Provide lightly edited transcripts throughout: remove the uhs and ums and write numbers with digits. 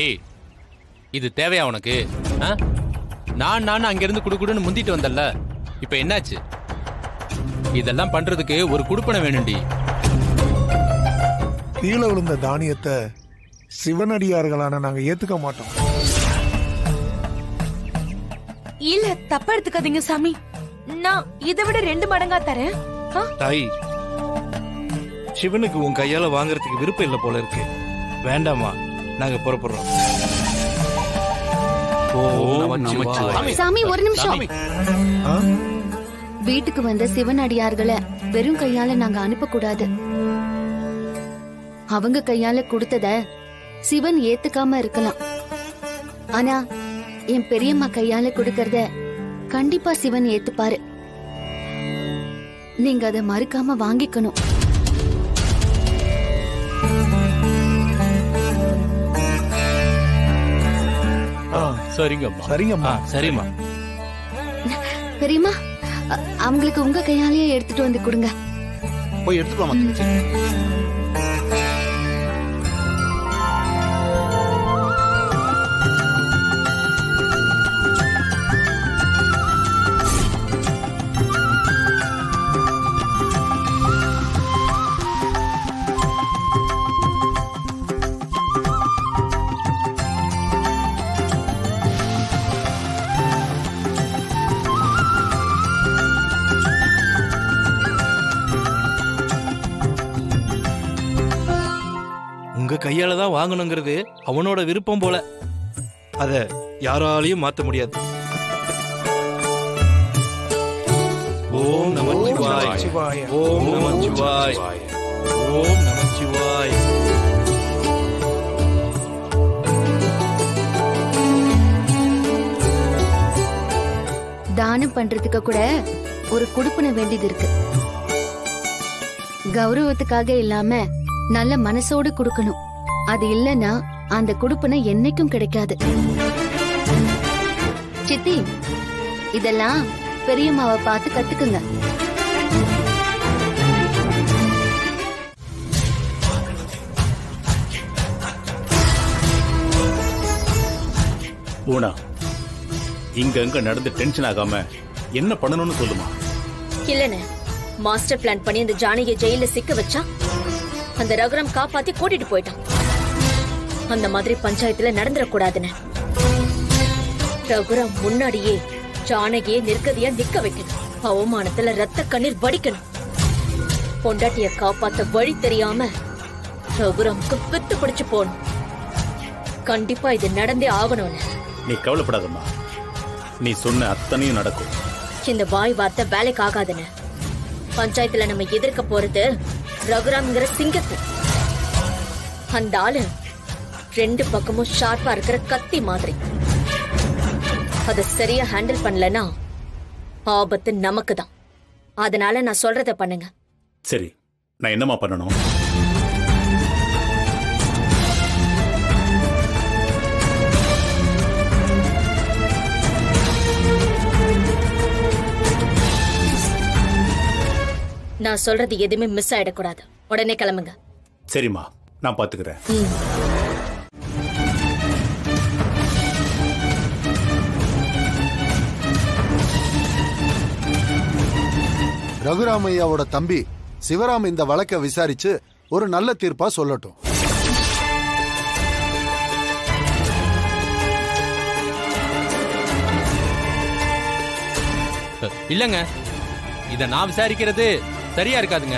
ஏய், இது தேவையா உனக்கு? நான் அங்கிருந்து குடுக்குடுன்னு முந்திட்டு வந்தல்ல, இப்ப என்னாச்சு? இதெல்லாம் பண்றதுக்கு ஒரு குடுப்பனை வேணும்டி. கீழே விழுந்த தானியத்தை சிவனடியார்களான நாங்க ஏத்துக்க மாட்டோம். இல்ல, தப்பா எடுத்துக்காதீங்க சாமி. நான் இதை விட 2 மடங்கா தரேன். தாய், சிவனுக்கு உன் கையால வாங்குறதுக்கு விருப்பம் இல்ல போல இருக்கு. வேண்டாமா, நாங்க புறப்படுறோம். சாமி ஒரு நிமிஷம். வீட்டுக்கு வந்த சிவனடியார்களை வெறும் கையால நாங்க அனுப்ப கூடாது. அவங்க கையால கொடுத்தத சிவன் ஏத்துக்காம இருக்கலாம், ஆனா என் பெரியம்மா கையால கொடுக்கறத கண்டிப்பா சிவன் ஏத்துப்பாரு. நீங்க அதை மறுக்காம வாங்கிக்கணும். சரிங்கம்மா. சரிம்மா. பெரியம்மா, அவங்களுக்கு உங்க கையாலேயே எடுத்துட்டு வந்து கொடுங்க. போய் எடுத்துக்கலாமா? உங்க கையால தான் வாங்கணுங்கிறது அவனோட விருப்பம் போல. அத யாராலையும் மாத்த முடியாது. ஓம் நமச்சிவாய. ஓம் நமச்சிவாய. ஓம் நமச்சிவாய. தானம் பண்றதுக்கு கூட ஒரு குடுப்பனை வேண்டியது இருக்கு. கௌரவத்துக்காக இல்லாம நல்ல மனசோடு கொடுக்கணும். அது இல்லனா அந்த குடுப்பனை என்னைக்கும் கிடைக்காது. சித்தி, இதெல்லாம் பெரியம்மாவை பார்த்து கத்துக்குங்க. ஊனா, இங்க நடந்து டென்ஷன் ஆகாம என்ன பண்ணணும்னு சொல்லுமா. இல்லன்னு மாஸ்டர் பிளான் பண்ணி அந்த ஜானகியை ஜெயில சிக்க வச்சா அந்த ரகுராம் காப்பாத்தி கூட்டிட்டு போயிட்டான். அந்த மாதிரி பஞ்சாயத்துல நடந்துடக்கூடாதுன்னு ரகுராம் முன்னாடியே ஜானகியை நிற்கதியா நிக்க வைக்கணும். அவமானத்துல ரத்த கண்ணீர் வடிக்கணும். பொண்டாட்டிய காப்பாத்த வழி தெரியாம ரகுராமுக்கு பித்து பிடிச்சு போகணும். கண்டிப்பா இது நடந்தே ஆகணும்னு. நீ கவலைப்படாதம்மா, நீ சொன்ன அத்தனையும் நடக்கும். இந்த வாய் வார்த்தை வேலைக்கு ஆகாதுன்னு பஞ்சாயத்துல நம்ம எதிர்க்க போறது ரகுராம்ங்கிற சிங்கத்தை. அந்த ஆளு 2 பக்கமும் ஷார்ப்பா இருக்கிற கத்தி மாதிரி. அத சரியா ஹேண்டில் பண்ணலனா ஆபத்து நமக்கு தான். அதனால நான் சொல்றத பண்ணுங்க. சரி, நான் என்னமா பண்ணணும்? நான் சொல்றது எதுவுமே மிஸ் ஆயிடக்கூடாது. உடனே கிளம்புங்க. சரிம்மா, நான் பாத்துக்கிறேன். ரகுராமையாவோட தம்பி சிவராம் இந்த வழக்கை விசாரிச்சு ஒரு நல்ல தீர்ப்பா சொல்லட்டும். இல்லங்க, இத நான் விசாரிக்கிறது சரியா இருக்காதுங்க.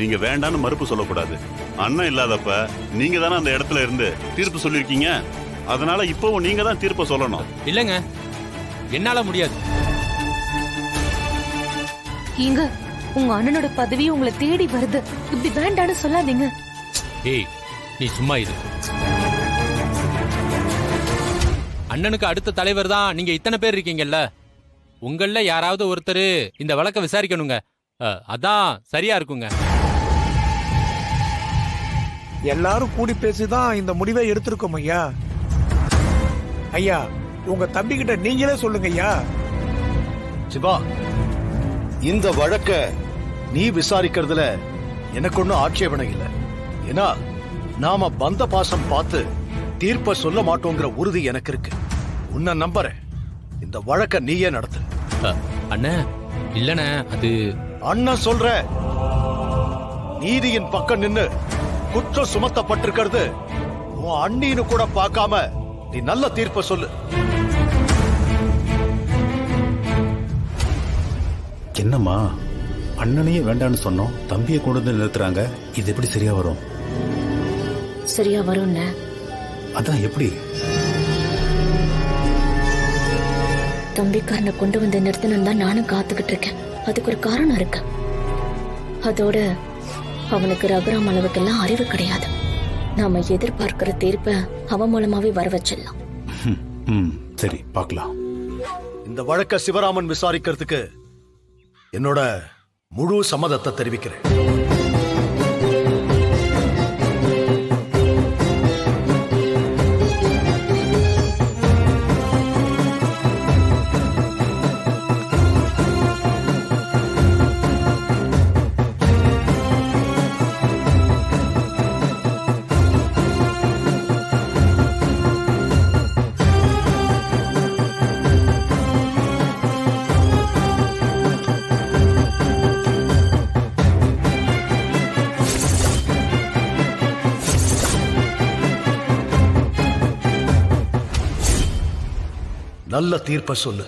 நீங்க வேண்டான்னு மறுப்பு சொல்லக்கூடாது. அண்ணன் இல்லாதப்ப நீங்க தானே அந்த இடத்துல இருந்து தீர்ப்பு சொல்லிருக்கீங்க. அதனால இப்பவும் நீங்க தான் தீர்ப்பை சொல்லணும். இல்லங்க, என்னால முடியாது. இங்க உங்க அண்ணனோட பதவி உங்களை தேடி வருது. இப்படி வேண்டான்னு சொல்லாதீங்க. ஏய், நீ சும்மா இரு. அண்ணனுக்கு அடுத்த தலைவர் தான் நீங்க இத்தனை பேர் இருக்கீங்கல்ல. உங்கள யாராவது ஒருத்தர் இந்த வழக்கை விசாரிக்கணுங்க. அதான் சரியா இருக்குங்க. எல்லாரும் கூடி பேசிதான் இந்த முடிவை எடுத்திருக்கோம் ஐயா. ஐயா, உங்க தம்பி கிட்ட நீங்களே சொல்லுங்க ஐயா. சிவா, இந்த வழக்க நீ விசாரிக்கிறதுல எனக்கு ஒன்னும் ஆட்சேபனை இல்லை. ஏன்னா நாம பந்த பாசம் பார்த்து தீர்ப்ப சொல்ல மாட்டோங்கிற உறுதி எனக்கு இருக்கு. உன்னை நம்புறேன். இந்த வழக்க நீயே நடத்து. அண்ணா இல்லண்ணே, அது அண்ணன் சொல்ற. நீதியின் பக்கம் நின்னு குற்றம் சுமத்தப்பட்டிருக்கிறது உன் அண்ணின்னு கூட பார்க்காம நீ நல்ல தீர்ப்ப சொல்லு. என்னம்மா, அண்ணனையே வேண்டான்னு சொன்னோம், தம்பியை கொண்டு வந்து நிறுத்துறாங்க. இது எப்படி சரியா வரும்? சரியா வரும். அதான் எப்படி? தம்பிக்காரனை கொண்டு வந்து நிறுத்தணும் தான் நானும் காத்துக்கிட்டு இருக்கேன். அதுக்கு ஒரு காரணம் இருக்கு. அதோட அவனுக்கு ரகுராம் அளவுக்கெல்லாம் அறிவு கிடையாது. நாம எதிர்பார்க்கிற தீர்ப்ப அவன் மூலமாவே வர வச்சிடலாம். சரி, பார்க்கலாம். இந்த வழக்க சிவராமன் விசாரிக்கிறதுக்கு என்னோட முழு சம்மதத்தை தெரிவிக்கிறேன். நல்ல தீர்ப்ப சொல்லு.